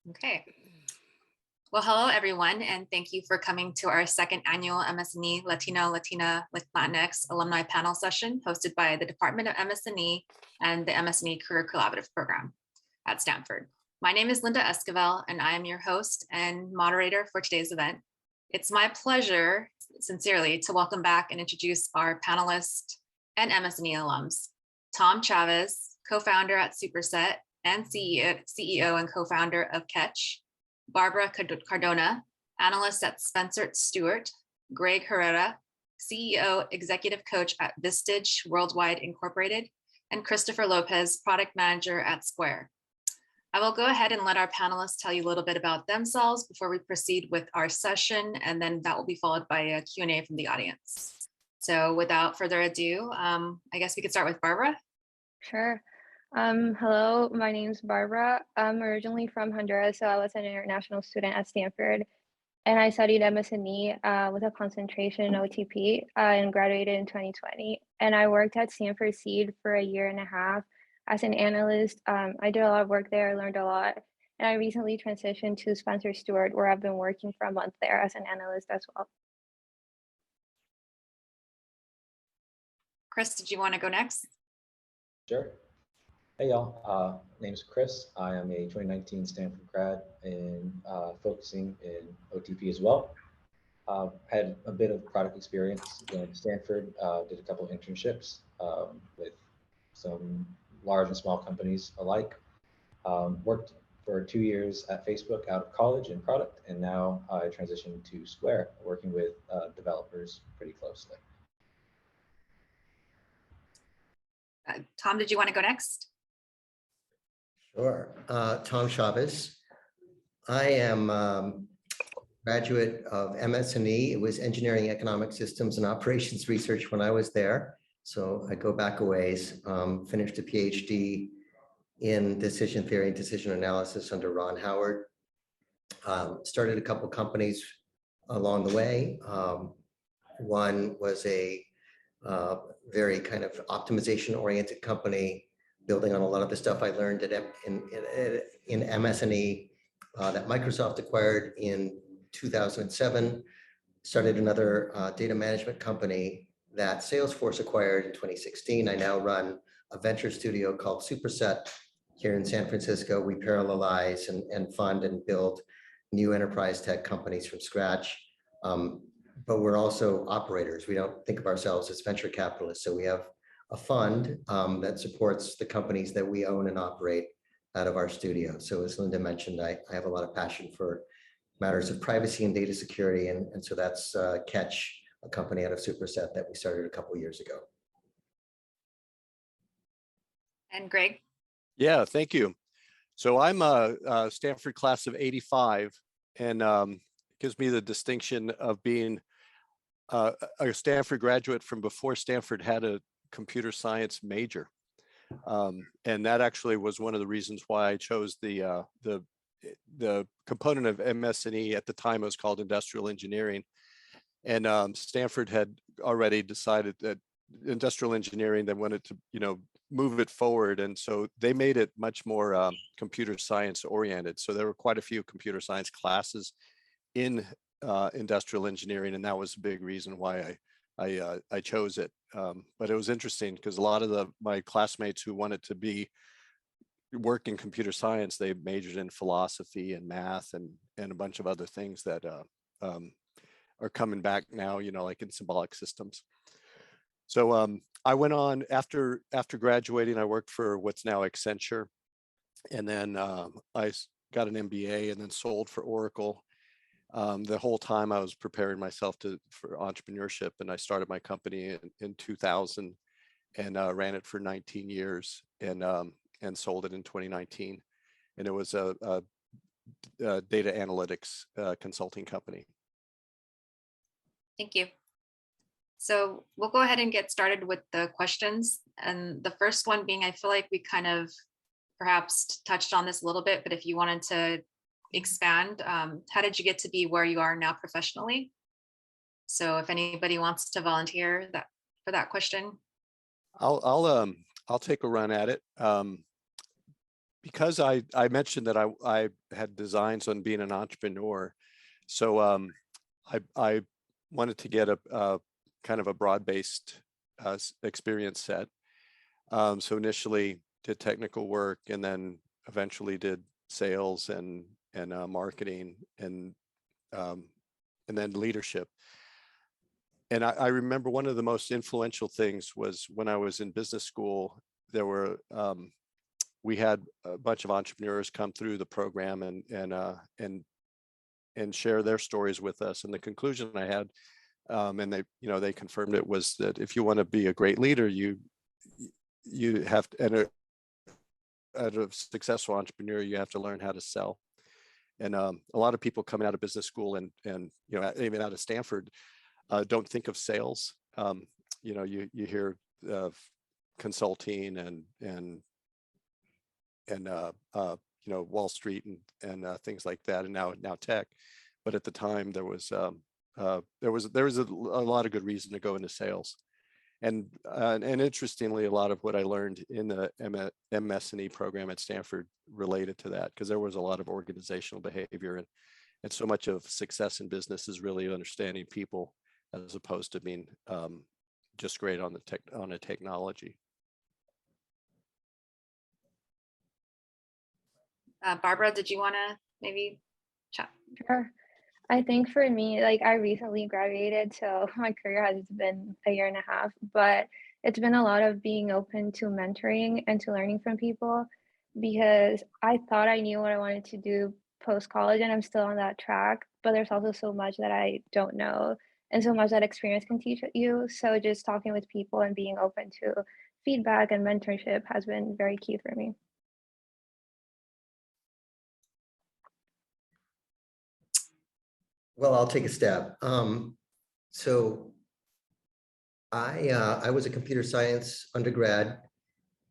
Okay. Well, hello, everyone, and thank you for coming to our second annual MS&E Latino, Latina with Latinx alumni panel session hosted by the Department of MS&E and the MS&E Career Collaborative Program at Stanford. My name is Linda Esquivel, and I am your host and moderator for today's event. It's my pleasure, sincerely, to welcome back and introduce our panelists and MS&E alums. Tom Chavez, co-founder at Superset and CEO and co-founder of Ketch. Barbara Cardona, analyst at Stuart. Greg Herrera, CEO, executive coach at Vistage Worldwide Incorporated, and Christopher Lopez, product manager at Square. I will go ahead and let our panelists tell you a little bit about themselves before we proceed with our session, and then that will be followed by a Q&A from the audience. So without further ado, I guess we could start with Barbara. Sure. Hello, my name is Barbara. I'm originally from Honduras, so I was an international student at Stanford, and I studied MS&E with a concentration in OTP and graduated in 2020. And I worked at Stanford Seed for a year and a half as an analyst. I did a lot of work there, I learned a lot, and I recently transitioned to Stuart, where I've been working for a month there as an analyst as well. Chris, did you want to go next? Sure. Hey y'all, name's Chris. I am a 2019 Stanford grad in focusing in OTP as well. Had a bit of product experience in Stanford, did a couple of internships with some large and small companies alike. Worked for 2 years at Facebook out of college in product, and now I transitioned to Square, working with developers pretty closely. Tom, did you want to go next? Sure. Tom Chavez. I am graduate of MS&E. It was Engineering, Economic Systems, and Operations Research when I was there. So I go back a ways. Finished a PhD in decision theory and decision analysis under Ron Howard. Started a couple companies along the way. One was a very kind of optimization-oriented company, building on a lot of the stuff I learned in MS&E that Microsoft acquired in 2007. Started another data management company that Salesforce acquired in 2016. I now run a venture studio called Superset here in San Francisco. We parallelize and fund and build new enterprise tech companies from scratch. But we're also operators. We don't think of ourselves as venture capitalists. So we have a fund that supports the companies that we own and operate out of our studio. So as Linda mentioned, I have a lot of passion for matters of privacy and data security. And so that's Ketch, a company out of Superset that we started a couple of years ago. And Greg? Yeah, thank you. So I'm a Stanford class of '85, and gives me the distinction of being a Stanford graduate from before Stanford had a computer science major. And that actually was one of the reasons why I chose the component of MS&E. At the time it was called industrial engineering. And Stanford had already decided that industrial engineering, they wanted to, move it forward. And so they made it much more computer science oriented. So there were quite a few computer science classes in industrial engineering, and that was a big reason why I chose it. But it was interesting because a lot of my classmates who wanted to work in computer science, they majored in philosophy and math and a bunch of other things that are coming back now, like in symbolic systems. So I went on after graduating. I worked for what's now Accenture, and then I got an MBA and then sold for Oracle. The whole time I was preparing myself for entrepreneurship, and I started my company in 2000 and ran it for 19 years and sold it in 2019. And it was a data analytics consulting company. Thank you. So we'll go ahead and get started with the questions. And the first one being, I feel like we kind of perhaps touched on this a little bit, but if you wanted to expand, how did you get to be where you are now professionally? So if anybody wants to volunteer for that question. I'll take a run at it. because I mentioned that I had designs on being an entrepreneur, so I wanted to get a kind of a broad-based experience set. So initially did technical work, and then eventually did sales and marketing and then leadership. And I remember one of the most influential things was when I was in business school. There were we had a bunch of entrepreneurs come through the program and share their stories with us. And the conclusion I had, and they confirmed it, was that if you want to be a great leader, you have to, and a successful entrepreneur, you have to learn how to sell. And a lot of people coming out of business school and even out of Stanford don't think of sales. You hear consulting and Wall Street and things like that, and now tech. But at the time, there was a lot of good reason to go into sales. And interestingly, a lot of what I learned in the MS&E program at Stanford related to that, because there was a lot of organizational behavior, and so much of success in business is really understanding people as opposed to being just great on a technology. Barbara, did you want to maybe chat? Sure. I think for me, like I recently graduated, so my career has been a year and a half, but it's been a lot of being open to mentoring and to learning from people, because I thought I knew what I wanted to do post college, and I'm still on that track, but there's also so much that I don't know and so much that experience can teach you. So just talking with people and being open to feedback and mentorship has been very key for me. Well, I'll take a stab. So I was a computer science undergrad.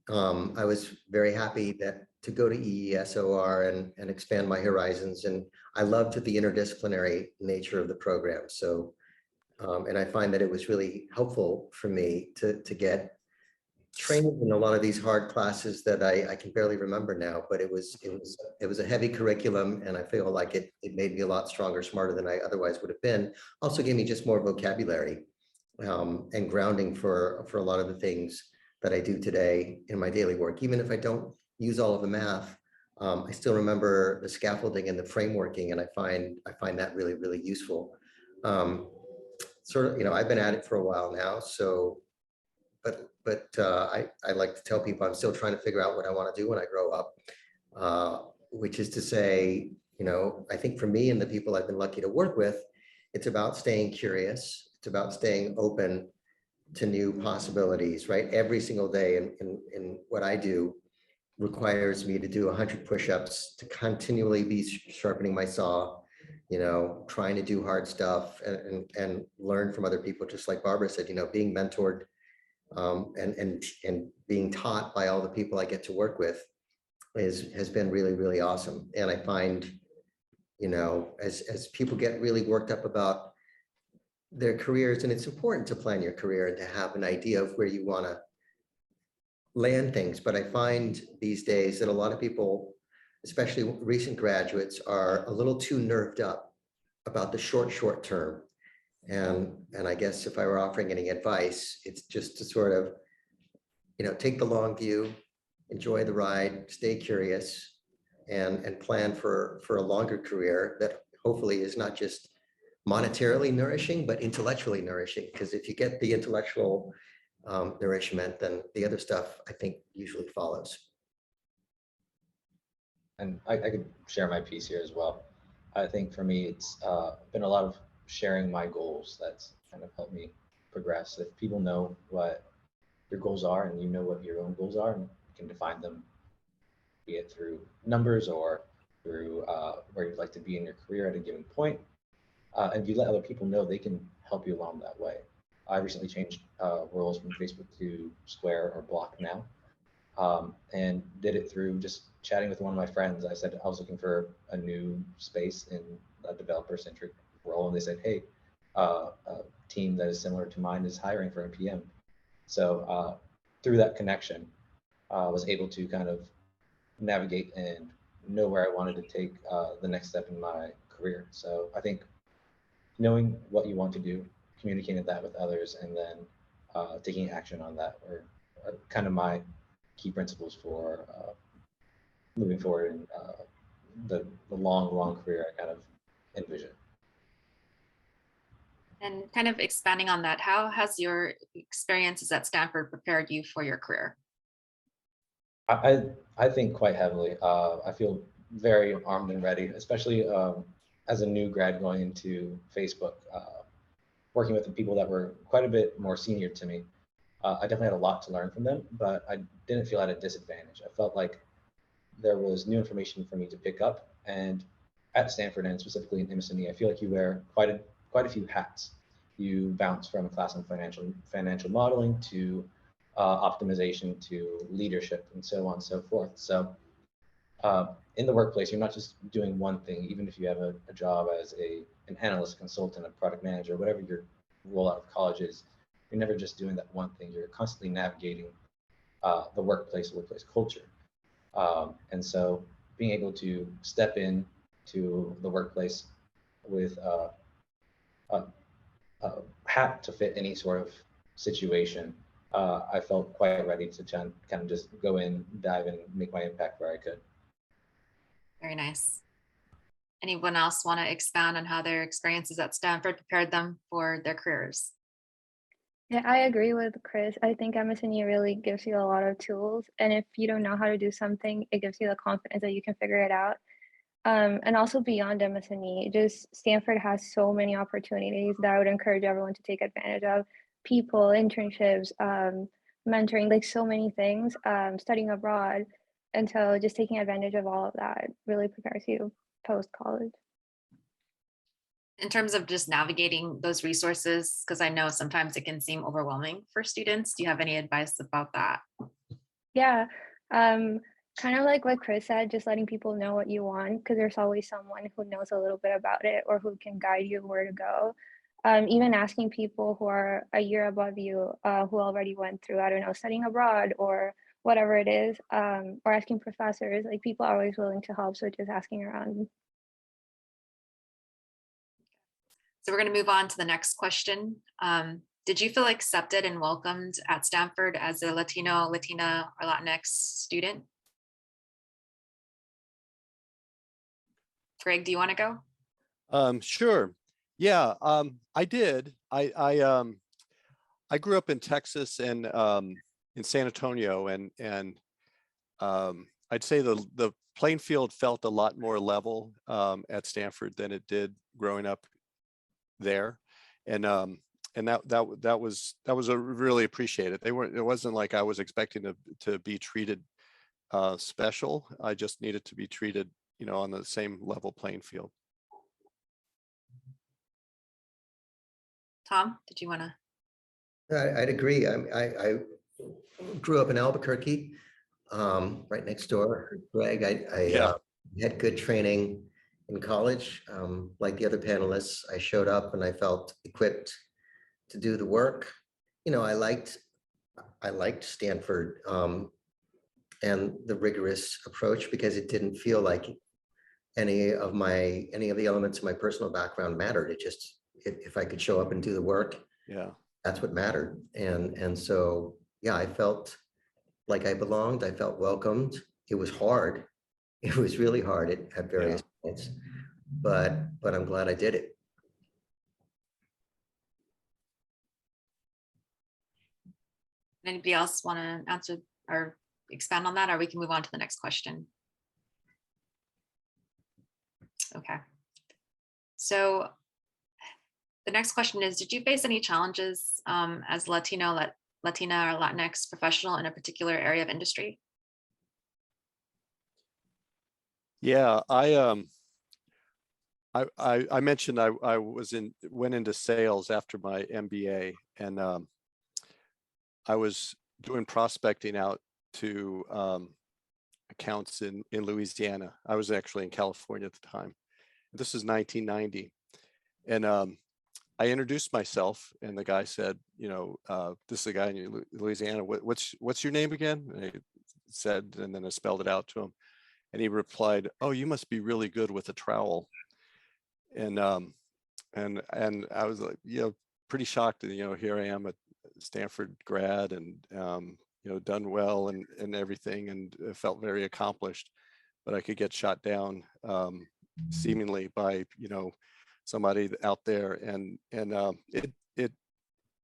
I was very happy to go to EESOR and expand my horizons. And I loved the interdisciplinary nature of the program. So, and I find that it was really helpful for me to get trained in a lot of these hard classes that I can barely remember now, but it was a heavy curriculum, and I feel like it made me a lot stronger, smarter than I otherwise would have been. Also gave me just more vocabulary and grounding for a lot of the things that I do today in my daily work. Even if I don't use all of the math, I still remember the scaffolding and the frameworking, and I find that really, really useful. Sort of, I've been at it for a while now, so. But I like to tell people I'm still trying to figure out what I want to do when I grow up, which is to say, I think for me and the people I've been lucky to work with, it's about staying curious. It's about staying open to new possibilities, right? Every single day in what I do requires me to do 100 push-ups, to continually be sharpening my saw, trying to do hard stuff and learn from other people, just like Barbara said, being mentored. And being taught by all the people I get to work with has been really, really awesome. And I find, as people get really worked up about their careers, and it's important to plan your career and to have an idea of where you want to land things. But I find these days that a lot of people, especially recent graduates, are a little too nerved up about the short term. And I guess if I were offering any advice, it's just to sort of, take the long view, enjoy the ride, stay curious, and plan for a longer career that hopefully is not just monetarily nourishing, but intellectually nourishing. Because if you get the intellectual nourishment, then the other stuff, I think, usually follows. And I could share my piece here as well. I think for me, it's been a lot of sharing my goals that's kind of helped me progress. If people know what your goals are and you know what your own goals are and you can define them, be it through numbers or through where you'd like to be in your career at a given point, and you let other people know, they can help you along that way. I recently changed roles from Facebook to Square or Block now, and did it through just chatting with one of my friends. I said I was looking for a new space in a developer-centric role, and they said, hey, a team that is similar to mine is hiring for a PM. So through that connection, I was able to kind of navigate and know where I wanted to take the next step in my career. So I think knowing what you want to do, communicating that with others, and then taking action on that are kind of my key principles for moving forward in the long career I kind of envision. And kind of expanding on that, how has your experiences at Stanford prepared you for your career? I think quite heavily. I feel very armed and ready, especially as a new grad going into Facebook, working with the people that were quite a bit more senior to me. I definitely had a lot to learn from them, but I didn't feel at a disadvantage. I felt like there was new information for me to pick up, and at Stanford and specifically in MS&E, I feel like you wear quite a few hats. You bounce from a class in financial modeling to optimization to leadership and so on and so forth. So in the workplace, you're not just doing one thing. Even if you have a job as an analyst, consultant, a product manager, whatever your role out of college is, you're never just doing that one thing. You're constantly navigating the workplace culture. And so being able to step in to the workplace with a hat to fit any sort of situation, I felt quite ready to kind of just go in, dive in, make my impact where I could. Very nice. Anyone else want to expand on how their experiences at Stanford prepared them for their careers? Yeah, I agree with Chris. I think MS&E really gives you a lot of tools. And if you don't know how to do something, it gives you the confidence that you can figure it out. And also beyond MS&E, just Stanford has so many opportunities that I would encourage everyone to take advantage of. People, internships, mentoring, like so many things, studying abroad. And so just taking advantage of all of that really prepares you post-college. In terms of just navigating those resources, because I know sometimes it can seem overwhelming for students. Do you have any advice about that? Yeah, kind of like what Chris said, just letting people know what you want, because there's always someone who knows a little bit about it or who can guide you where to go. Even asking people who are a year above you, who already went through, I don't know, studying abroad or whatever it is, or asking professors, like people are always willing to help. So just asking around. So we're going to move on to the next question. Did you feel accepted and welcomed at Stanford as a Latino, Latina, or Latinx student? Greg, do you want to go? Sure. Yeah, I did. I grew up in Texas and in San Antonio, and I'd say the playing field felt a lot more level at Stanford than it did growing up there, and that was a really appreciated. It wasn't like I was expecting to be treated special. I just needed to be treated, on the same level playing field. Tom, did you want to? I'd agree. I grew up in Albuquerque, right next door. Greg, I had good training in college. Like the other panelists, I showed up and I felt equipped to do the work. I liked Stanford and the rigorous approach because it didn't feel like any of the elements of my personal background mattered. It just, if I could show up and do the work, that's what mattered. And so, yeah, I felt like I belonged. I felt welcomed. It was hard. It was really hard at various points, but I'm glad I did it. Anybody else want to answer or expand on that, or we can move on to the next question? Okay. So the next question is, did you face any challenges as Latino, Latina, or Latinx professional in a particular area of industry? Yeah, I mentioned I went into sales after my MBA, and I was doing prospecting out to accounts in Louisiana. I was actually in California at the time. This is 1990, and I introduced myself, and the guy said, this is the guy in Louisiana. What's your name again? And I said, and then I spelled it out to him. And he replied, "Oh, you must be really good with a trowel." And I was like, pretty shocked. And here I am at Stanford grad, and done well and everything, and felt very accomplished. But I could get shot down seemingly by somebody out there, and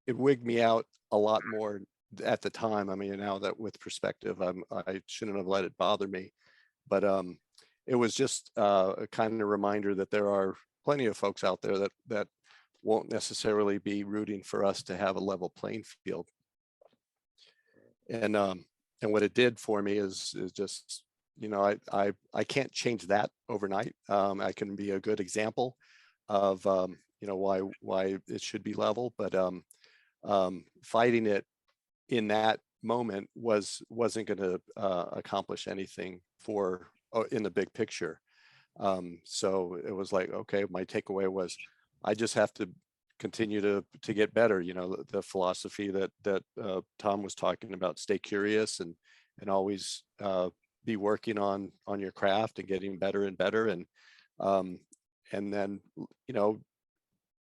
it wigged me out a lot more at the time. I mean, now that with perspective, I shouldn't have let it bother me, but it was just a kind of reminder that there are plenty of folks out there that won't necessarily be rooting for us to have a level playing field. And what it did for me is just, I can't change that overnight. I can be a good example of why it should be level, but fighting it in that moment wasn't going to accomplish anything in the big picture. So it was like, okay, my takeaway was I just have to continue to get better. The philosophy that Tom was talking about, stay curious and always be working on your craft and getting better and better. And then,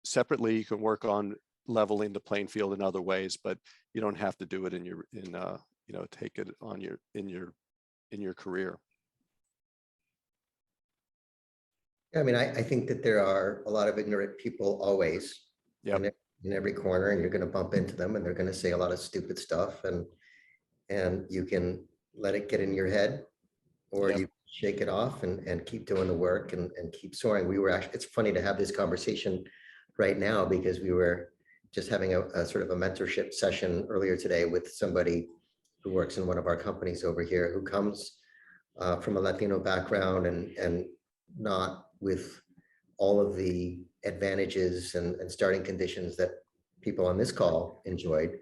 separately you can work on leveling the playing field in other ways, but you don't have to do it take it on in your career. I mean, I think that there are a lot of ignorant people always in every corner, and you're going to bump into them, and they're going to say a lot of stupid stuff, and you can let it get in your head, or you shake it off and keep doing the work and keep soaring. It's funny to have this conversation right now, because we were just having a sort of a mentorship session earlier today with somebody who works in one of our companies over here, who comes from a Latino background and not with all of the advantages and starting conditions that people on this call enjoyed.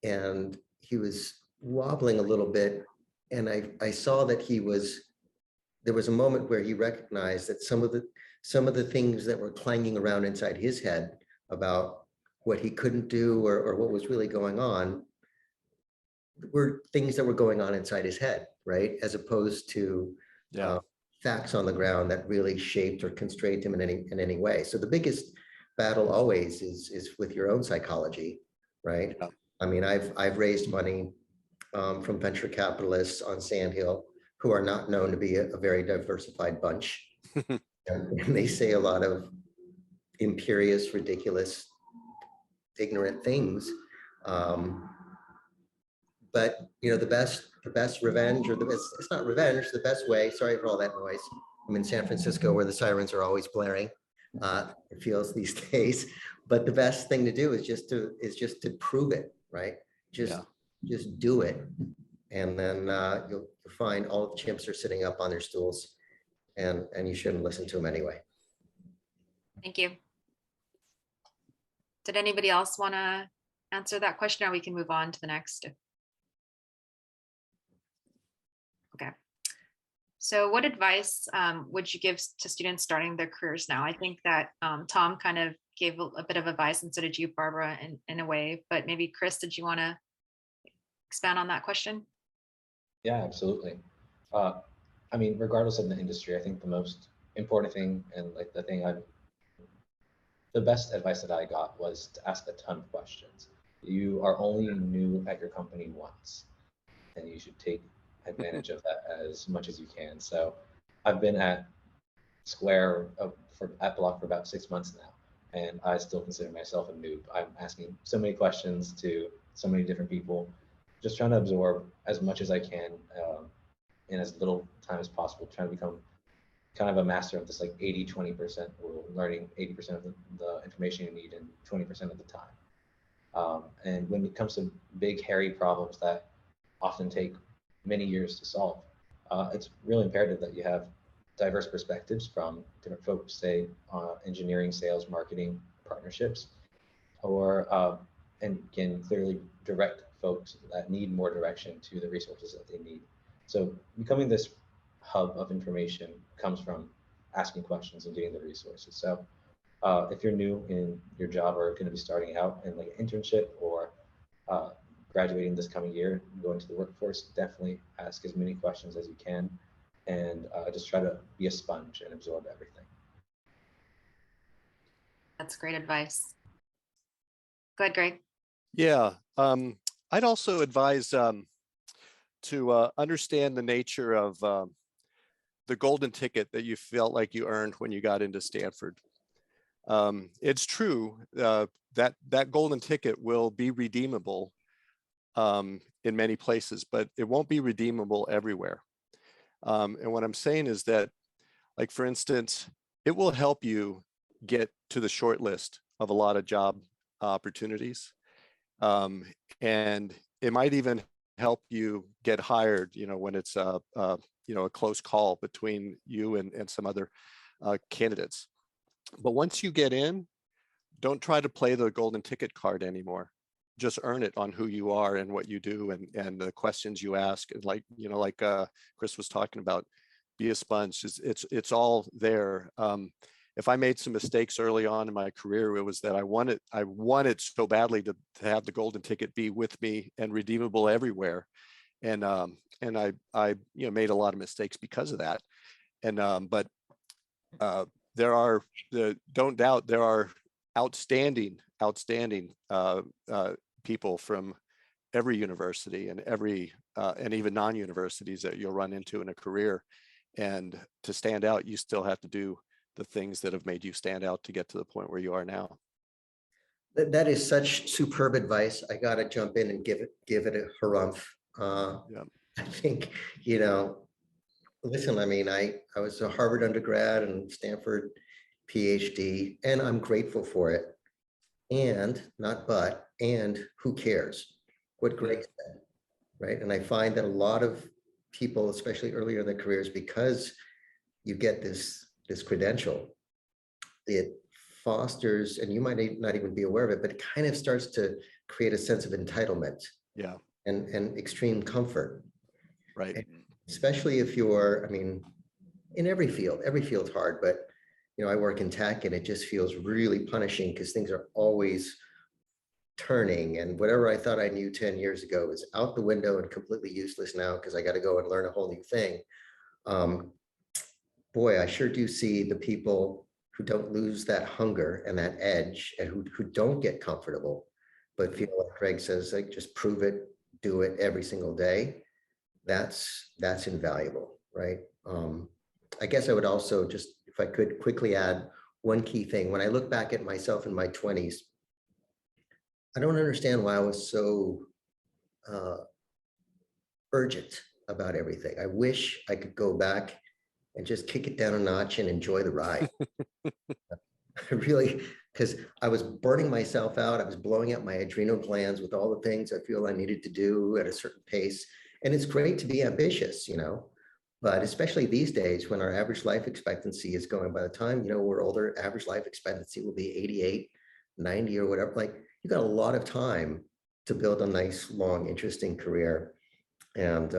And he was wobbling a little bit, and I saw that there was a moment where he recognized that some of the things that were clanging around inside his head about what he couldn't do or what was really going on were things that were going on inside his head, right? As opposed to facts on the ground that really shaped or constrained him in any way. So the biggest battle always is with your own psychology, right? I mean, I've raised money from venture capitalists on Sandhill who are not known to be a very diversified bunch. And they say a lot of imperious, ridiculous, ignorant things. But the best revenge, or it's not revenge, the best way, sorry for all that noise. I'm in San Francisco where the sirens are always blaring. It feels these days, but the best thing to do is just to prove it, right? Just do it. And then you'll find all the chimps are sitting up on their stools, and you shouldn't listen to them anyway. Thank you. Did anybody else want to answer that question, or we can move on to the next? Okay. So what advice would you give to students starting their careers now? I think that Tom kind of gave a bit of advice, and so did you, Barbara, in a way, but maybe Chris, did you want to expand on that question? Yeah, absolutely. I mean, regardless of the industry, I think the most important thing, and like the best advice that I got was to ask a ton of questions. You are only new at your company once, and you should take advantage of that as much as you can. So I've been at Square at Block for about 6 months now, and I still consider myself a noob. I'm asking so many questions to so many different people, just trying to absorb as much as I can in as little time as possible, trying to become kind of a master of this like 80-20% rule, learning 80% of the information you need in 20% of the time. And when it comes to big, hairy problems that often take many years to solve, it's really imperative that you have diverse perspectives from different folks, say engineering, sales, marketing, partnerships, and can clearly direct folks that need more direction to the resources that they need. So becoming this hub of information comes from asking questions and getting the resources. So if you're new in your job or going to be starting out in like an internship or graduating this coming year and going to the workforce, definitely ask as many questions as you can, and just try to be a sponge and absorb everything. That's great advice. Go ahead, Greg. Yeah, I'd also advise to understand the nature of the golden ticket that you felt like you earned when you got into Stanford. It's true that golden ticket will be redeemable in many places, but it won't be redeemable everywhere. And what I'm saying is that, like, for instance, it will help you get to the short list of a lot of job opportunities. And it might even help you get hired, when it's a close call between you and some other candidates. But once you get in, don't try to play the golden ticket card anymore. Just earn it on who you are and what you do and the questions you ask. And like Chris was talking about, be a sponge. It's all there. If I made some mistakes early on in my career, it was that I wanted so badly to have the golden ticket be with me and redeemable everywhere. And I made a lot of mistakes because of that. And but don't doubt there are outstanding people from every university and even non-universities that you'll run into in a career. And to stand out, you still have to do the things that have made you stand out to get to the point where you are now. That is such superb advice. I got to jump in and give it a harumph. Yeah. I think, listen, I mean, I was a Harvard undergrad and Stanford PhD, and I'm grateful for it. And who cares what Greg said, right? And I find that a lot of people, especially earlier in their careers, because you get this credential, it fosters, and you might not even be aware of it, but it kind of starts to create a sense of entitlement. Yeah. And extreme comfort. Right. And especially if you're, in every field's hard, but I work in tech and it just feels really punishing because things are always turning, and whatever I thought I knew 10 years ago is out the window and completely useless now because I got to go and learn a whole new thing. Boy, I sure do see the people who don't lose that hunger and that edge, and who don't get comfortable, but feel like Craig says, like, just prove it, do it every single day. That's invaluable, right? I guess I would also just, if I could quickly add one key thing. When I look back at myself in my 20s, I don't understand why I was so urgent about everything. I wish I could go back and just kick it down a notch and enjoy the ride. Really, because I was burning myself out. I was blowing out my adrenal glands with all the things I feel I needed to do at a certain pace. And it's great to be ambitious, but especially these days when our average life expectancy is going, by the time, we're older, average life expectancy will be 88, 90 or whatever. Like, you got a lot of time to build a nice, long, interesting career. And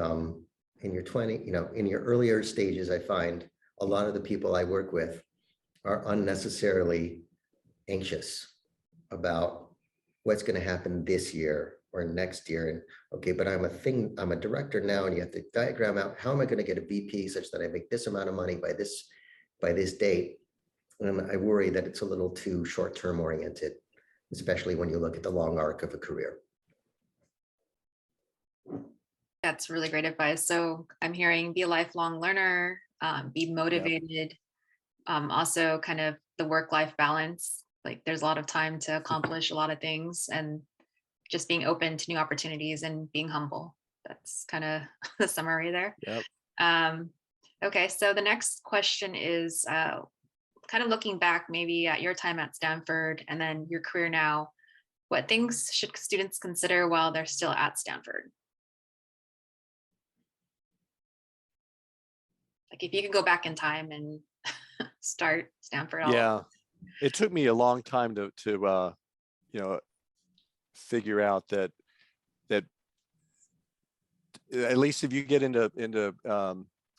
in your in your earlier stages, I find a lot of the people I work with are unnecessarily anxious about what's going to happen this year or next year. And okay, but I'm a director now, and you have to diagram out, how am I going to get a VP such that I make this amount of money by this date? And I worry that it's a little too short-term oriented, especially when you look at the long arc of a career. That's really great advice. So I'm hearing be a lifelong learner, be motivated. Yep. Also kind of the work-life balance. Like, there's a lot of time to accomplish a lot of things, and just being open to new opportunities and being humble. That's kind of the summary there. Yep. Okay, so the next question is kind of looking back maybe at your time at Stanford and then your career now. What things should students consider while they're still at Stanford? Like, if you could go back in time and start Stanford all over. It took me a long time to figure out that at least if you get into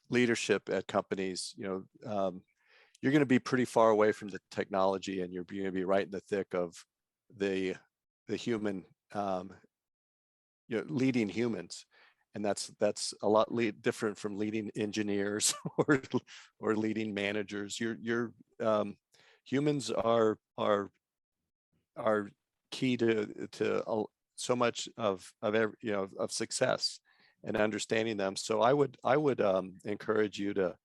leadership at companies, you're going to be pretty far away from the technology, and you're going to be right in the thick of the human leading humans. And that's a lot different from leading engineers or leading managers. Humans are key to so much of success and understanding them. So I would encourage you to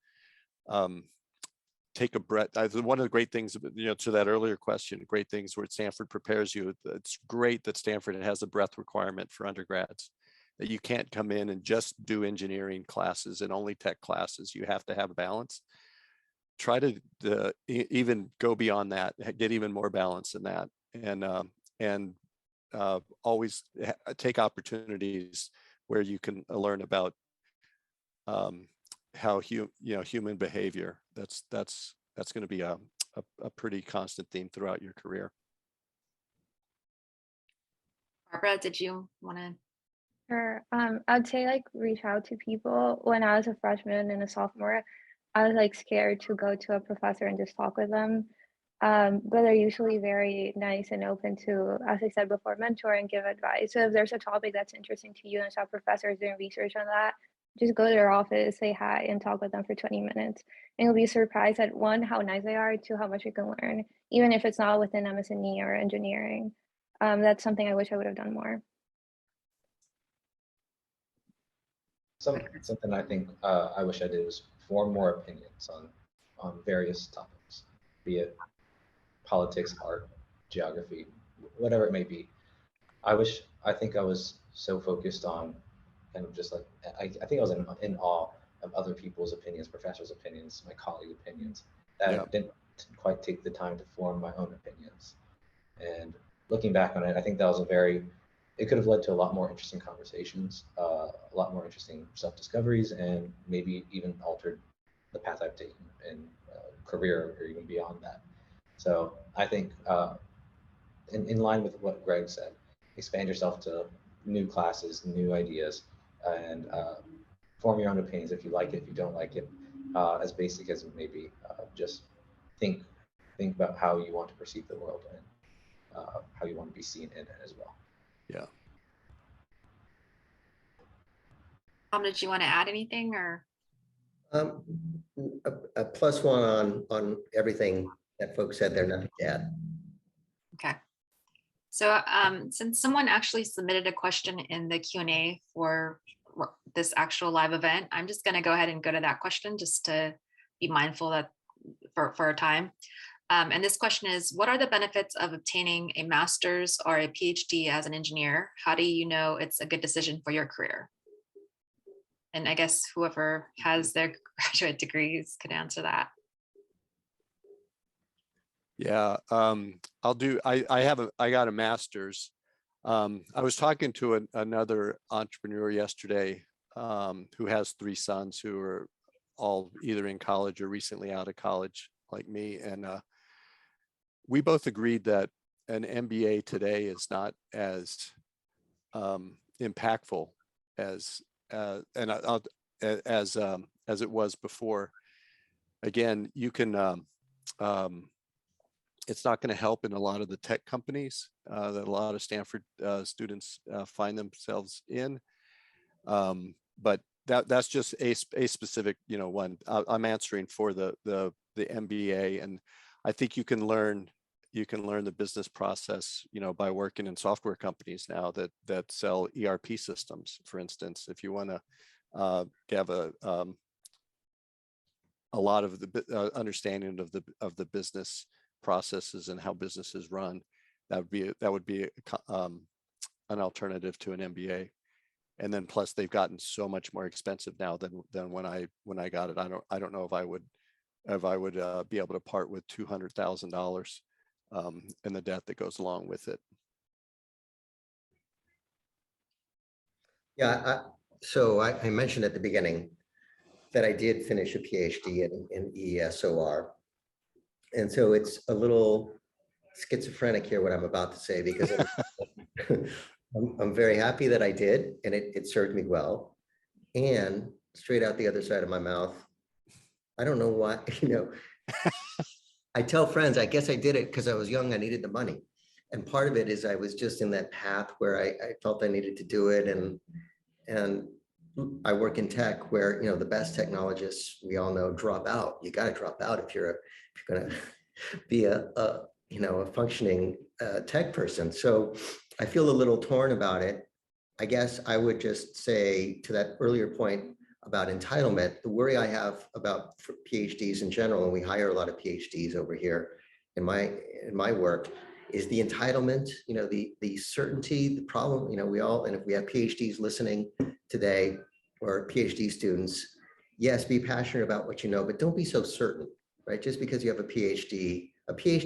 take a breath. One of the great things, to that earlier question, great things where Stanford prepares you. It's great that Stanford has a breadth requirement for undergrads, that you can't come in and just do engineering classes and only tech classes. You have to have a balance. Try to even go beyond that, get even more balance in that, and always take opportunities where you can learn about how human behavior. That's going to be a pretty constant theme throughout your career. Barbara, did you want to? Sure. I'd say like reach out to people. When I was a freshman and a sophomore, I was like scared to go to a professor and just talk with them. But they're usually very nice and open to, as I said before, mentor and give advice. So if there's a topic that's interesting to you and some professor is doing research on that, just go to their office, say hi, and talk with them for 20 minutes. And you'll be surprised at one, how nice they are, two, how much you can learn, even if it's not within MS&E or engineering. That's something I wish I would have done more. Something I think I wish I did was form more opinions on various topics, be it politics, art, geography, whatever it may be. I think I was so focused on kind of just like, I think I was in awe of other people's opinions, professors' opinions, my colleague opinions, that I didn't quite take the time to form my own opinions. And looking back on it, I think that was it could have led to a lot more interesting conversations, a lot more interesting self-discoveries, and maybe even altered the path I've taken in career or even beyond that. So I think in line with what Greg said, expand yourself to new classes, new ideas, and form your own opinions if you like it, if you don't like it, as basic as it may be. Just think about how you want to perceive the world and how you want to be seen in it as well. Yeah. Tom, did you want to add anything or? A plus one on everything that folks said there, nothing to add. Okay. So since someone actually submitted a question in the Q&A for this actual live event, I'm just going to go ahead and go to that question just to be mindful that for our time. And this question is, what are the benefits of obtaining a master's or a PhD as an engineer? How do you know it's a good decision for your career? And I guess whoever has their graduate degrees could answer that. Yeah, I got a master's. I was talking to another entrepreneur yesterday who has 3 sons who are all either in college or recently out of college like me. And we both agreed that an MBA today is not as impactful as it was before. Again, you can it's not going to help in a lot of the tech companies that a lot of Stanford students find themselves in, but that's just a specific one. I'm answering for the MBA, and I think you can learn the business process by working in software companies now that sell ERP systems, for instance. If you want to have a lot of the understanding of the business processes and how businesses run, that would be an alternative to an MBA. And then plus they've gotten so much more expensive now than when I got it. I don't know if I would be able to part with $200,000 and the debt that goes along with it. Yeah, so I mentioned at the beginning that I did finish a PhD in ESOR. And so it's a little schizophrenic here what I'm about to say, because I'm very happy that I did, and it served me well. And straight out the other side of my mouth, I don't know why, I tell friends, I guess I did it because I was young, I needed the money. And part of it is I was just in that path where I felt I needed to do it. And I work in tech where, the best technologists we all know drop out. You got to drop out if you're going to be a functioning tech person. So I feel a little torn about it. I guess I would just say to that earlier point about entitlement, the worry I have about PhDs in general, and we hire a lot of PhDs over here in my work, is the entitlement, the certainty, the problem, we all, and if we have PhDs listening today or PhD students, yes, be passionate about what you know, but don't be so certain, right? Just because you have a PhD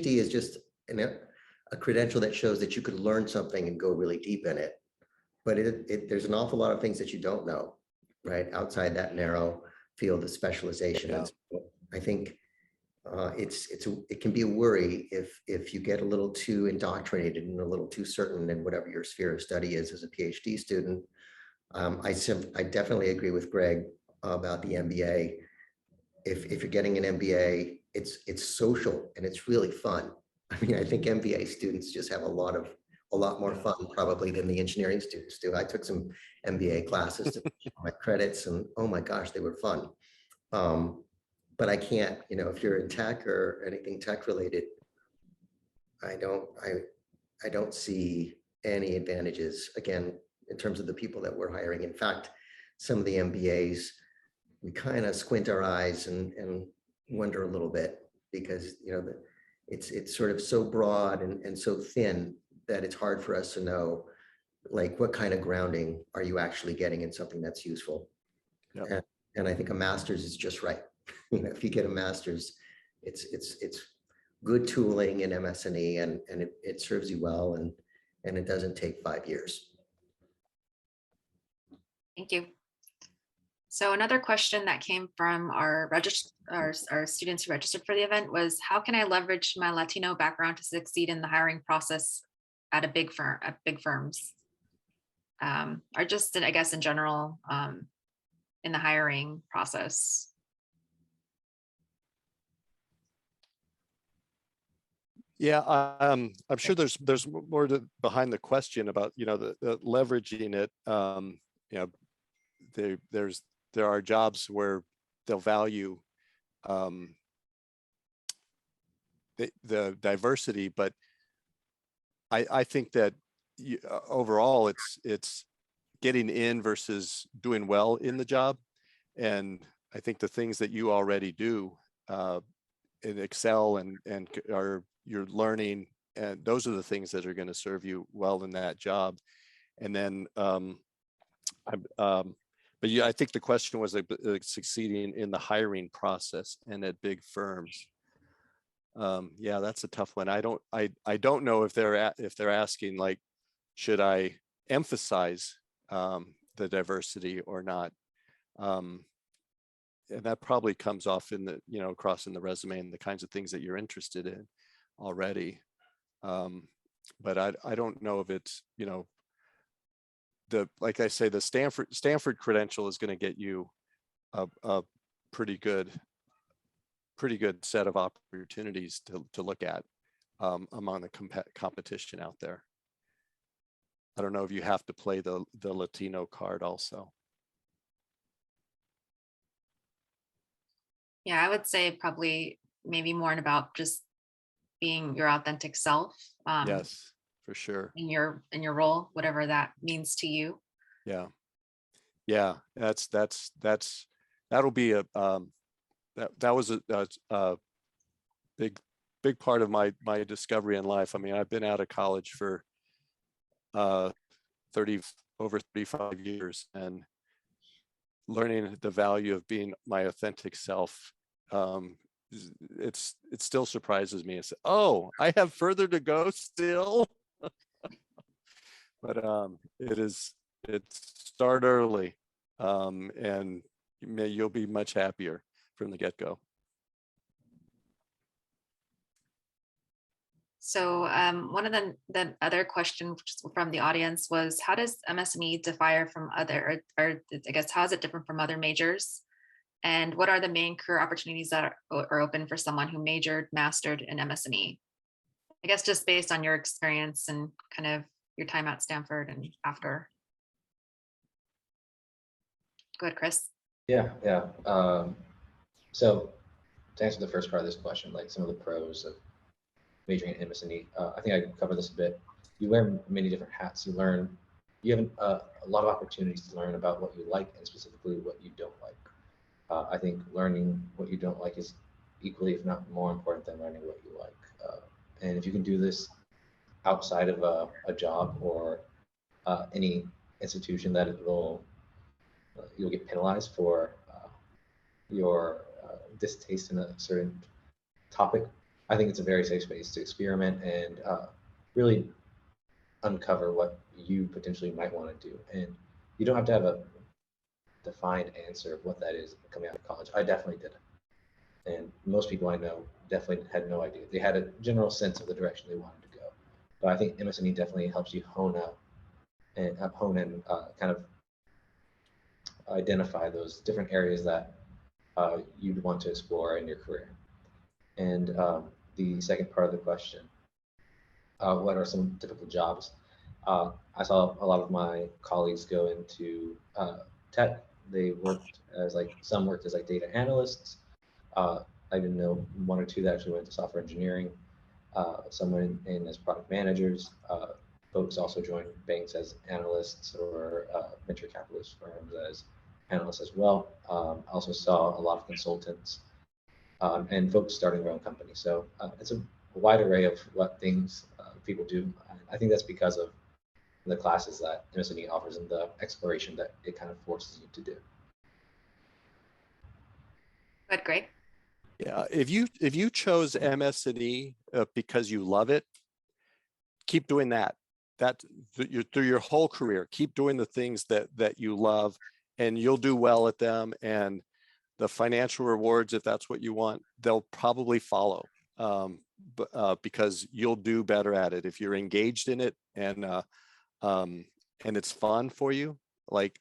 is just a credential that shows that you could learn something and go really deep in it. But there's an awful lot of things that you don't know, right? Outside that narrow field of specialization. Yeah. And so I think it can be a worry if you get a little too indoctrinated and a little too certain in whatever your sphere of study is as a PhD student. I definitely agree with Greg about the MBA. If you're getting an MBA, it's social and it's really fun. I mean, I think MBA students just have a lot more fun probably than the engineering students do. I took some MBA classes to my credits, and oh my gosh, they were fun. But I can't, if you're in tech or anything tech related, I don't see any advantages, again, in terms of the people that we're hiring. In fact, some of the MBAs, we kind of squint our eyes and wonder a little bit because, it's sort of so broad and so thin that it's hard for us to know, like, what kind of grounding are you actually getting in something that's useful? Yep. And I think a master's is just right. If you get a master's, it's good tooling in MS&E and it serves you well, and it doesn't take 5 years. Thank you. So another question that came from our students who registered for the event was, how can I leverage my Latino background to succeed in the hiring process at big firms? Or just, I guess, in general, in the hiring process? Yeah, I'm sure there's more behind the question about, the leveraging it. There are jobs where they'll value the diversity, but I think that overall it's getting in versus doing well in the job. And I think the things that you already do in Excel and you're learning, and those are the things that are going to serve you well in that job. And then but yeah, I think the question was succeeding in the hiring process and at big firms. Yeah, that's a tough one. I don't know if they're asking, like, should I emphasize the diversity or not? And that probably comes off in the, across in the resume and the kinds of things that you're interested in already. But I don't know if it's, like I say, the Stanford credential is going to get you a pretty good set of opportunities to look at among the competition out there. I don't know if you have to play the Latino card also. Yeah, I would say probably maybe more about just being your authentic self. Yes, for sure. In your role, whatever that means to you. Yeah, yeah. That'll be a that was a big part of my discovery in life. I mean, I've been out of college for over 35 years, and learning the value of being my authentic self. It still surprises me. It's, oh, I have further to go still. But it's start early, and you'll be much happier from the get-go. So one of the other questions from the audience was, how does MS&E differ from other, or I guess, how is it different from other majors? And what are the main career opportunities that are open for someone who majored, mastered in MS&E? I guess just based on your experience and kind of your time at Stanford and after. Go ahead, Chris. Yeah. So to answer the first part of this question, like some of the pros of majoring in MS&E, I think I covered this a bit. You wear many different hats. You have a lot of opportunities to learn about what you like and specifically what you don't like. I think learning what you don't like is equally, if not more important than learning what you like. And if you can do this outside of a job or any institution that you'll get penalized for your distaste in a certain topic, I think it's a very safe space to experiment and really uncover what you potentially might want to do. And you don't have to have a defined answer of what that is coming out of college. I definitely didn't. And most people I know definitely had no idea. They had a general sense of the direction they wanted to go. But I think MS&E definitely helps you hone and kind of identify those different areas that you'd want to explore in your career. And the second part of the question, what are some typical jobs? I saw a lot of my colleagues go into tech. They worked as some worked as data analysts. I didn't know one or two that actually went to software engineering. Some went in as product managers. Folks also joined banks as analysts or venture capitalist firms as analysts as well. I also saw a lot of consultants and folks starting their own company. So it's a wide array of what things people do. I think that's because of the classes that MS&E offers and the exploration that it kind of forces you to do. Good, Greg. Yeah, if you chose MS&E because you love it, keep doing that. Through your whole career, keep doing the things that you love, and you'll do well at them. And the financial rewards, if that's what you want, they'll probably follow, because you'll do better at it if you're engaged in it and it's fun for you. Like,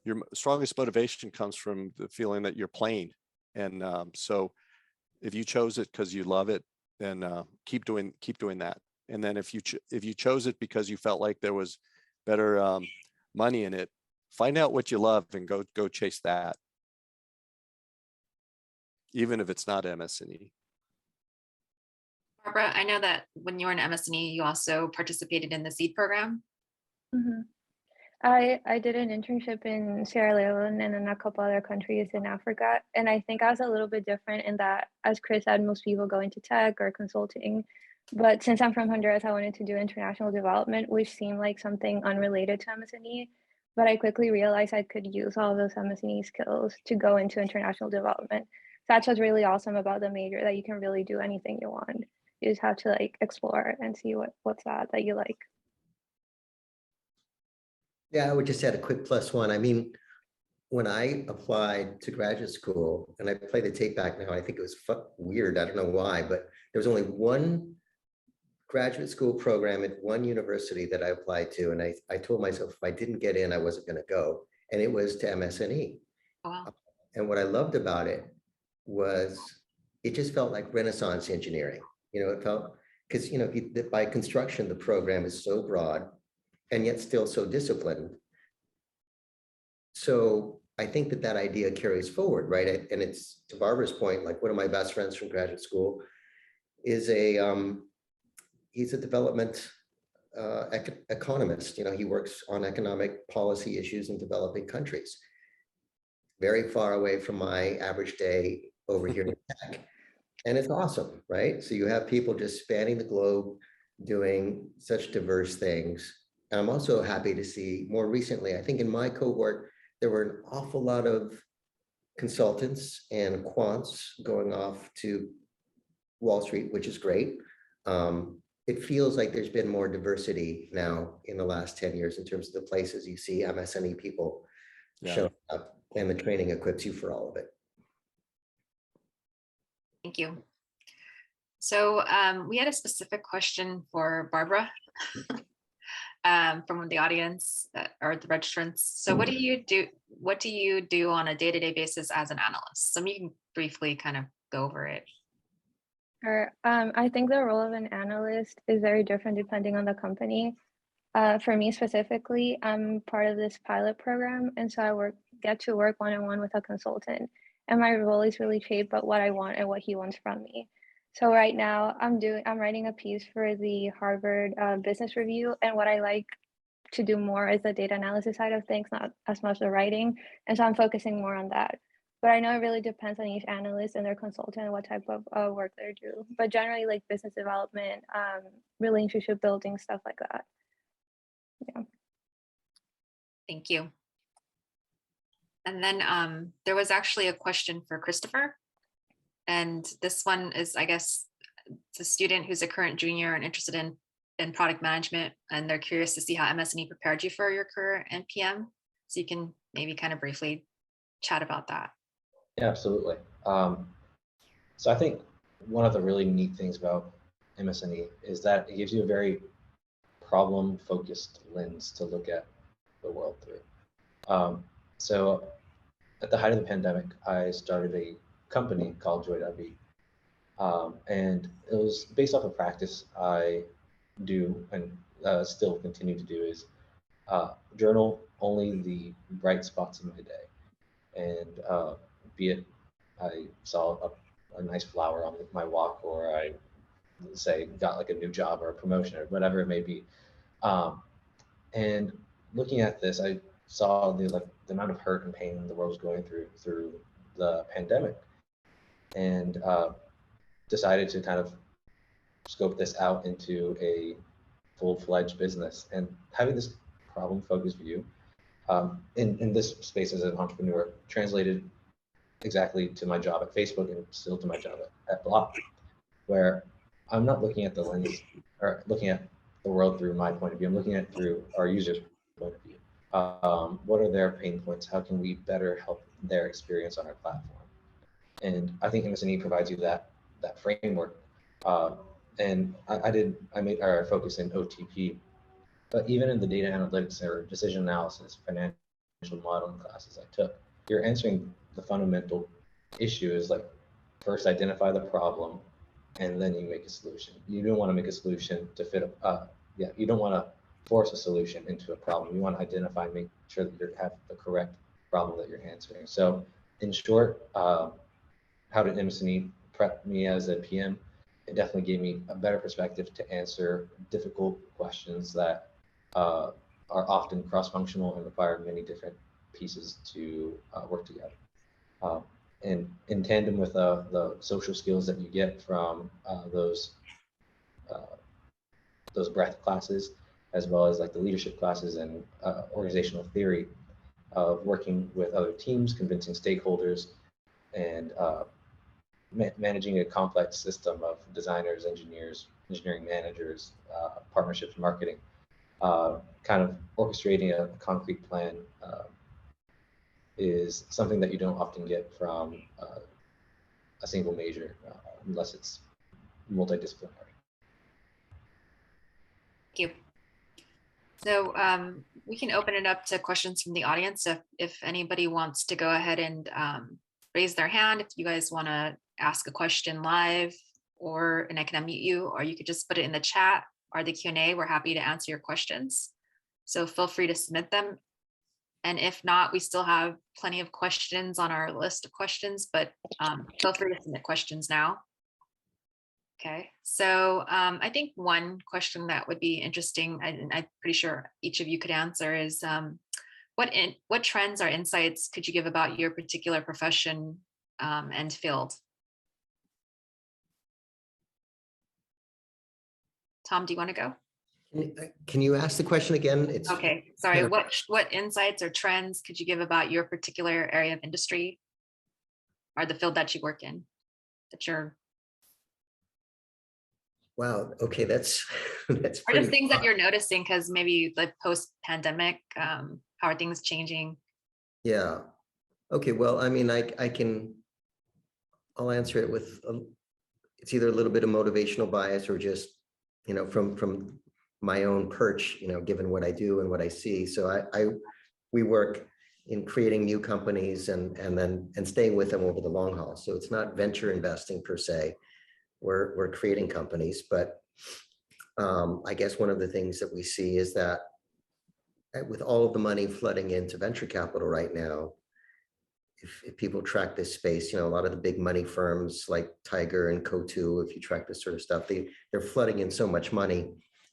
your strongest motivation comes from the feeling that you're playing. And so if you chose it because you love it, then keep doing that. And then if you chose it because you felt like there was better money in it, find out what you love and go chase that, even if it's not MS&E. Barbara, I know that when you were in MS&E, you also participated in the SEED program. Mm-hmm. I did an internship in Sierra Leone and in a couple other countries in Africa. And I think I was a little bit different in that, as Chris said, most people go into tech or consulting. But since I'm from Honduras, I wanted to do international development, which seemed like something unrelated to MS&E. But I quickly realized I could use all of those MS&E skills to go into international development. So that's what's really awesome about the major, that you can really do anything you want. You just have to explore and see what's that you like. Yeah, I would just add a quick +1. I mean, when I applied to graduate school, and I play the tape back now, I think it was weird. I don't know why, but there was only one graduate school program at one university that I applied to. And I told myself if I didn't get in, I wasn't going to go. And it was to MS&E. Wow. And what I loved about it was it just felt like Renaissance engineering. It felt, because, by construction, the program is so broad and yet still so disciplined. So I think that idea carries forward, right? And it's, to Barbara's point, like one of my best friends from graduate school is he's a development economist. He works on economic policy issues in developing countries. Very far away from my average day over here in tech. And it's awesome, right? So you have people just spanning the globe doing such diverse things. And I'm also happy to see more recently, I think in my cohort, there were an awful lot of consultants and quants going off to Wall Street, which is great. It feels like there's been more diversity now in the last 10 years in terms of the places you see MS&E people showing up, and the training equips you for all of it. Thank you. So we had a specific question for Barbara from the audience or the registrants. So what do you do on a day-to-day basis as an analyst? So you can briefly kind of go over it. Sure. I think the role of an analyst is very different depending on the company. For me specifically, I'm part of this pilot program, and so get to work one-on-one with a consultant. And my role is really shaped by what I want and what he wants from me. So right now, I'm writing a piece for the Harvard Business Review, and what I like to do more is the data analysis side of things, not as much the writing. And so I'm focusing more on that. But I know it really depends on each analyst and their consultant and what type of work they do. But generally, like business development, relationship building, stuff like that. Yeah. Thank you. And then there was actually a question for Christopher. And this one is, I guess, it's a student who's a current junior and interested in product management, and they're curious to see how MS&E prepared you for your career in PM. So you can maybe kind of briefly chat about that. Yeah, absolutely. So I think one of the really neat things about MS&E is that it gives you a very problem-focused lens to look at the world through. So at the height of the pandemic, I started a company called Joy.be. And it was based off a practice I do and still continue to do is journal only the bright spots in my day. And be it I saw a nice flower on my walk, or I say got like a new job or a promotion or whatever it may be. And looking at this, I saw the amount of hurt and pain the world was going through the pandemic, and decided to kind of scope this out into a full-fledged business. And having this problem-focused view in this space as an entrepreneur translated exactly to my job at Facebook and still to my job at Block, where I'm not looking at the lens or looking at the world through my point of view. I'm looking at it through our users' point of view. What are their pain points? How can we better help their experience on our platform? And I think MS&E provides you that framework. And I made our focus in OTP, but even in the data analytics or decision analysis, financial modeling classes I took, you're answering the fundamental issue is like, first identify the problem, and then you make a solution. You don't want to make a solution to fit, you don't want to force a solution into a problem. You want to identify and make sure that you have the correct problem that you're answering. So in short, how did MS&E prep me as a PM? It definitely gave me a better perspective to answer difficult questions that are often cross-functional and require many different pieces to work together. And in tandem with the social skills that you get from those breadth classes, as well as like the leadership classes and organizational theory of working with other teams, convincing stakeholders, and managing a complex system of designers, engineers, engineering managers, partnerships, marketing, kind of orchestrating a concrete plan is something that you don't often get from a single major unless it's multidisciplinary. Thank you. So we can open it up to questions from the audience. If anybody wants to go ahead and raise their hand, if you guys want to ask a question live, and I can unmute you, or you could just put it in the chat or the Q&A. We're happy to answer your questions. So feel free to submit them. And if not, we still have plenty of questions on our list of questions, but feel free to submit questions now. Okay, so I think one question that would be interesting, and I'm pretty sure each of you could answer, is what trends or insights could you give about your particular profession and field? Tom, do you want to go? Can you ask the question again? Okay, sorry. What insights or trends could you give about your particular area of industry or the field that you work in? Wow. Okay, that's or just things that you're noticing, because maybe like post-pandemic, how are things changing? Yeah. Okay. Well, I mean, I'll answer it with it's either a little bit of motivational bias or just from my own perch, given what I do and what I see. So we work in creating new companies and staying with them over the long haul. So it's not venture investing per se. we're creating companies. But I guess one of the things that we see is that with all of the money flooding into venture capital right now, if people track this space, a lot of the big money firms like Tiger and Coatue, if you track this sort of stuff, they're flooding in so much money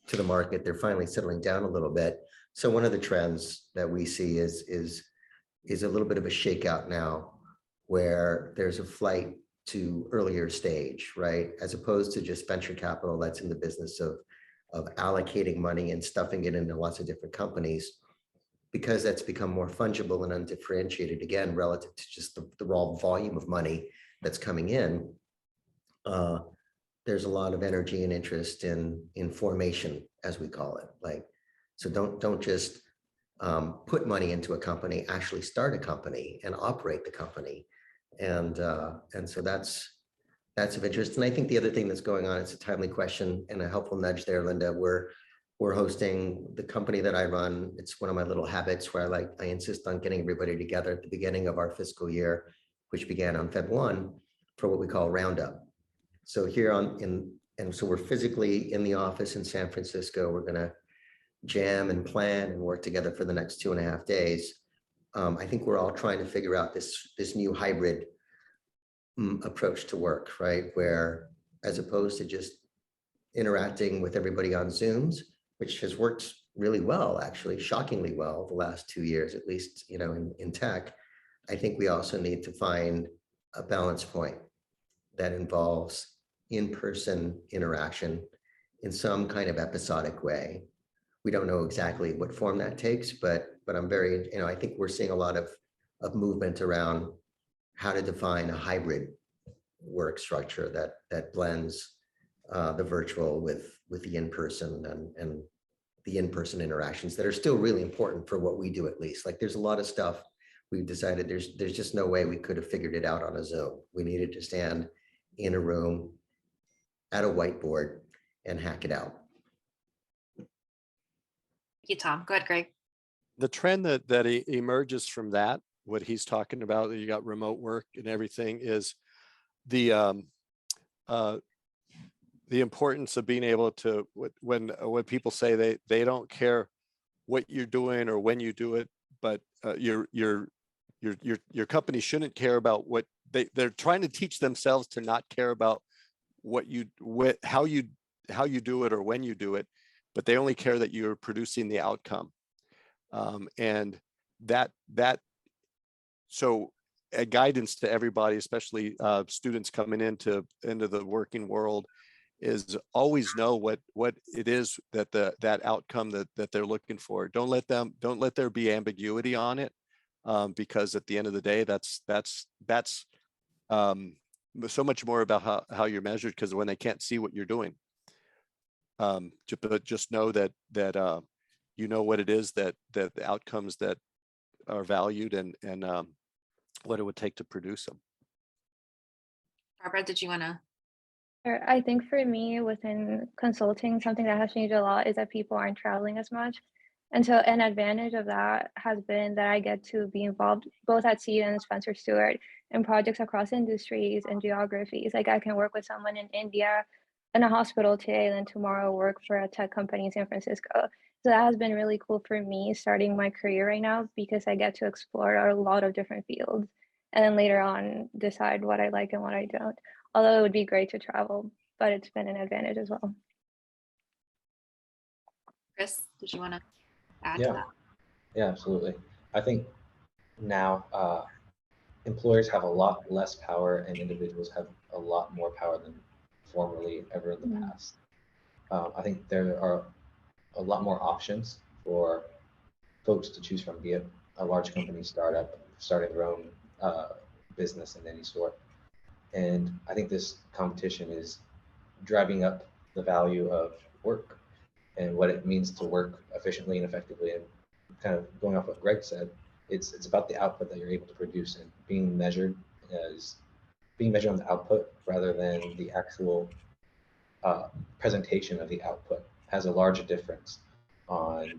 to the market, they're finally settling down a little bit. So one of the trends that we see is a little bit of a shakeout now, where there's a flight to earlier stage, right? As opposed to just venture capital that's in the business of allocating money and stuffing it into lots of different companies, because that's become more fungible and undifferentiated, again, relative to just the raw volume of money that's coming in. There's a lot of energy and interest in formation, as we call it. Like, so don't just put money into a company, actually start a company and operate the company. And so that's of interest. And I think the other thing that's going on, it's a timely question and a helpful nudge there, Linda. We're hosting the company that I run. It's one of my little habits where I insist on getting everybody together at the beginning of our fiscal year, which began on Feb 1, for what we call Roundup. So so we're physically in the office in San Francisco. We're gonna jam and plan and work together for the next 2.5 days. I think we're all trying to figure out this new hybrid approach to work, right? Where, as opposed to just interacting with everybody on Zooms, which has worked really well, actually, shockingly well the last 2 years, at least, in tech, I think we also need to find a balance point that involves in-person interaction in some kind of episodic way. We don't know exactly what form that takes, but I'm very, I think we're seeing a lot of movement around how to define a hybrid work structure that blends the virtual with the in-person and the in-person interactions that are still really important for what we do, at least. Like, there's a lot of stuff we've decided there's just no way we could have figured it out on a Zoom. We needed to stand in a room at a whiteboard and hack it out. Thank you, Tom. Go ahead, Greg. The trend that emerges from that, what he's talking about, that you got remote work and everything, is the importance of being able to, when people say they don't care what you're doing or when you do it, but your company shouldn't care about what they're trying to teach themselves to not care about how you do it or when you do it, but they only care that you're producing the outcome. And so a guidance to everybody, especially students coming into the working world, is always know what it is that outcome that they're looking for. Don't let there be ambiguity on it, because at the end of the day, that's so much more about how you're measured, because when they can't see what you're doing, but just know that what it is that the outcomes that are valued and what it would take to produce them. Barbara, did you want to? Sure. I think for me, within consulting, something that has changed a lot is that people aren't traveling as much. And so an advantage of that has been that I get to be involved both at Seed and Spencer Stuart in projects across industries and geographies. Like, I can work with someone in India in a hospital today, and then tomorrow work for a tech company in San Francisco. So that has been really cool for me starting my career right now, because I get to explore a lot of different fields and then later on decide what I like and what I don't. Although it would be great to travel, but it's been an advantage as well. Chris, did you want to add to that? Yeah, absolutely. I think now employers have a lot less power and individuals have a lot more power than formerly ever in the past. I think there are a lot more options for folks to choose from, be it a large company, startup, starting their own business in any sort. And I think this competition is driving up the value of work and what it means to work efficiently and effectively. And kind of going off what Greg said, it's about the output that you're able to produce, and being measured on the output rather than the actual presentation of the output has a large difference on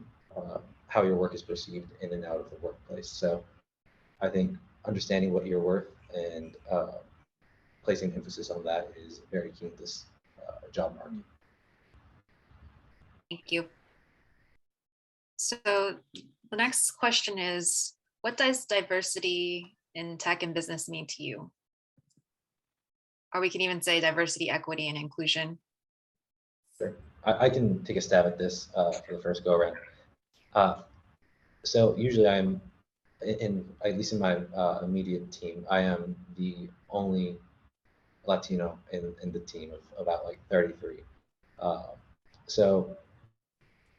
how your work is perceived in and out of the workplace. So I think understanding what you're worth and placing emphasis on that is very key in this job market. Thank you. So the next question is, what does diversity in tech and business mean to you? Or we can even say diversity, equity, and inclusion. Sure. I can take a stab at this for the first go around. So usually I'm, at least in my immediate team, I am the only Latino in the team of about like 33. So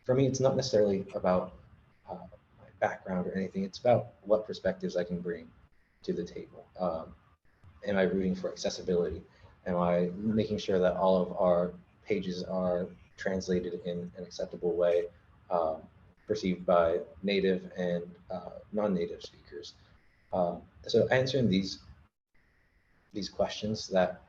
for me, it's not necessarily about my background or anything. It's about what perspectives I can bring to the table. Am I rooting for accessibility? Am I making sure that all of our pages are translated in an acceptable way, perceived by native and non-native speakers? So answering these questions that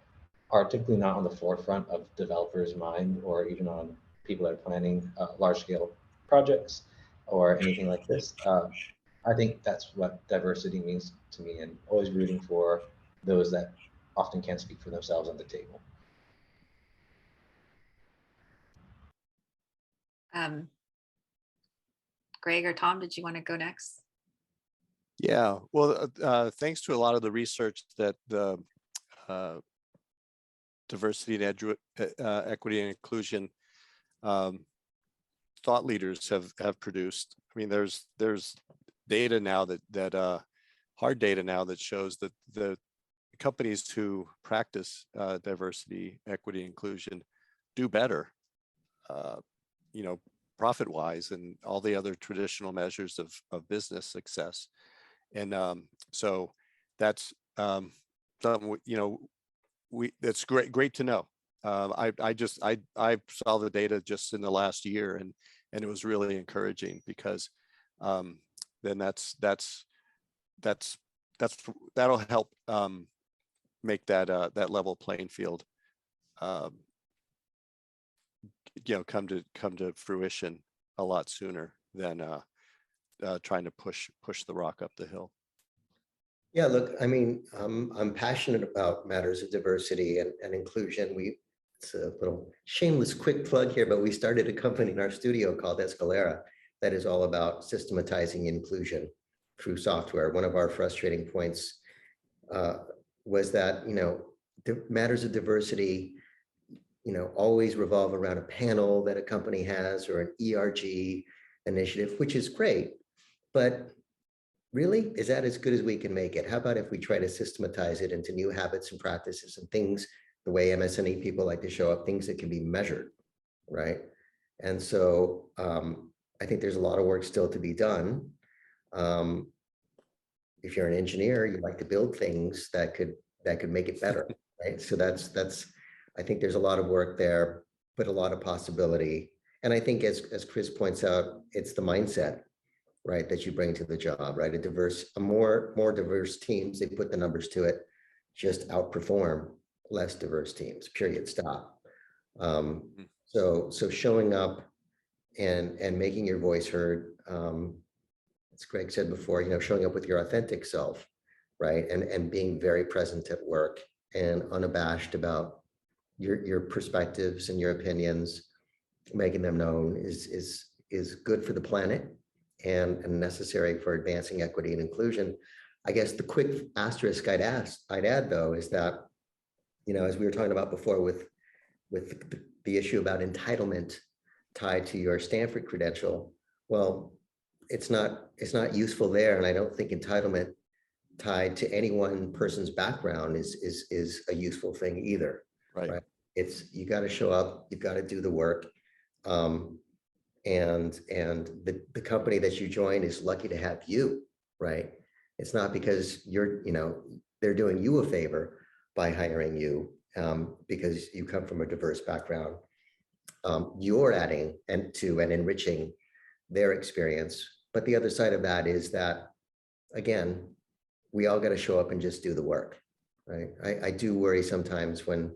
are typically not on the forefront of developers' mind, or even on people that are planning large-scale projects or anything like this. I think that's what diversity means to me, and always rooting for those that often can't speak for themselves at the table. Greg or Tom, did you want to go next? Yeah, well, thanks to a lot of the research that the diversity and equity and inclusion thought leaders have produced. I mean, there's data now that hard data now that shows that the companies who practice diversity, equity, inclusion do better, you know, profit-wise, and all the other traditional measures of business success. And so that's something, you know, that's great to know. I saw the data just in the last year, and it was really encouraging, because then that'll help make that level playing field, you know, come to fruition a lot sooner than trying to push the rock up the hill. Yeah, look, I mean, I'm passionate about matters of diversity and inclusion. It's a little shameless quick plug here, but we started a company in our studio called Escalera that is all about systematizing inclusion through software. One of our frustrating points was that, you know, the matters of diversity, you know, always revolve around a panel that a company has, or an ERG initiative, which is great, but really, is that as good as we can make it? How about if we try to systematize it into new habits and practices and things, the way MS&E people like to show up, things that can be measured, right? And so I think there's a lot of work still to be done. If you're an engineer, you like to build things that could make it better, right? So that's I think there's a lot of work there, but a lot of possibility. And I think as Chris points out, it's the mindset, right, that you bring to the job, right? A more diverse teams, they put the numbers to it, just outperform less diverse teams, period, stop. So showing up and making your voice heard, as Greg said before, you know, showing up with your authentic self, right? And being very present at work and unabashed about your perspectives and your opinions, making them known is good for the planet and necessary for advancing equity and inclusion. I guess the quick asterisk I'd add though, is that, you know, as we were talking about before with the issue about entitlement tied to your Stanford credential, well, it's not useful there. And I don't think entitlement tied to any one person's background is a useful thing either. Right? It's, you got to show up, you've got to do the work. And the company that you join is lucky to have you, right? It's not because you're, you know, they're doing you a favor by hiring you because you come from a diverse background. You're adding to and enriching their experience. But the other side of that is that, again, we all got to show up and just do the work, right? I do worry sometimes when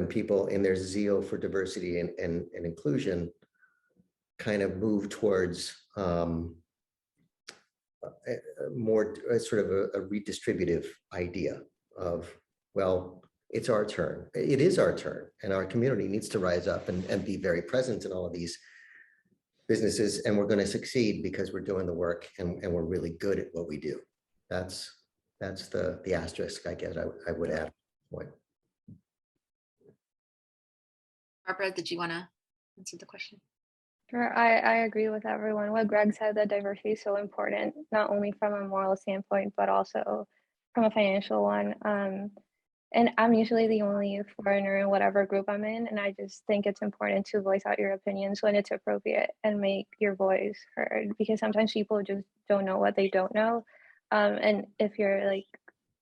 people in their zeal for diversity and inclusion kind of move towards more sort of a redistributive idea of well, it's our turn. It is our turn, and our community needs to rise up and be very present in all of these businesses, and we're going to succeed because we're doing the work and we're really good at what we do. That's the asterisk, I guess I would add. Barbara, did you want to answer the question? Sure, I agree with everyone. What Greg said, that diversity is so important, not only from a moral standpoint, but also from a financial one. And I'm usually the only foreigner in whatever group I'm in. And I just think it's important to voice out your opinions when it's appropriate and make your voice heard, because sometimes people just don't know what they don't know. And if you're like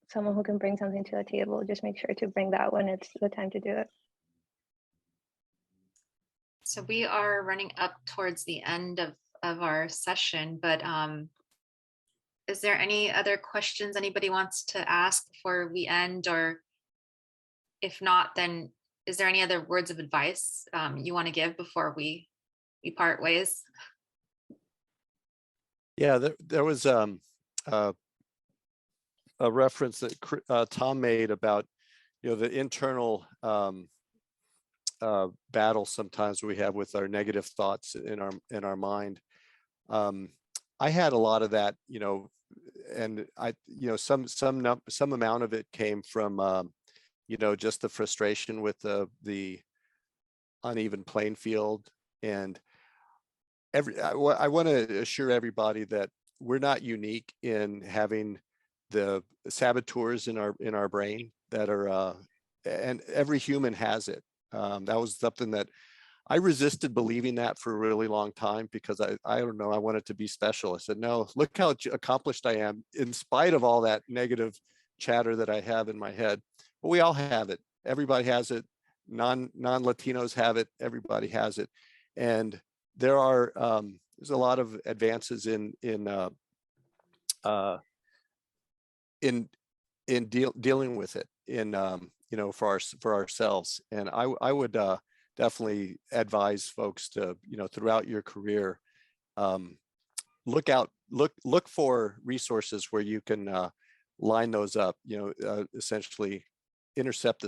someone who can bring something to the table, just make sure to bring that when it's the time to do it. So we are running up towards the end of our session, but is there any other questions anybody wants to ask before we end? Or if not, then is there any other words of advice you want to give before we part ways? Yeah, there was a reference that Tom made about, the internal battle sometimes we have with our negative thoughts in our mind. I had a lot of that, and some amount of it came from just the frustration with the uneven playing field. And I want to assure everybody that we're not unique in having the saboteurs in our brain that are, and every human has it. That was something that I resisted believing that for a really long time, because I don't know, I wanted to be special. I said, no, look how accomplished I am in spite of all that negative chatter that I have in my head. But we all have it. Everybody has it. Non-Latinos have it. Everybody has it. And there are there's a lot of advances in dealing with it for ourselves. And I would definitely advise folks to, throughout your career, look for resources where you can line those up, essentially intercept the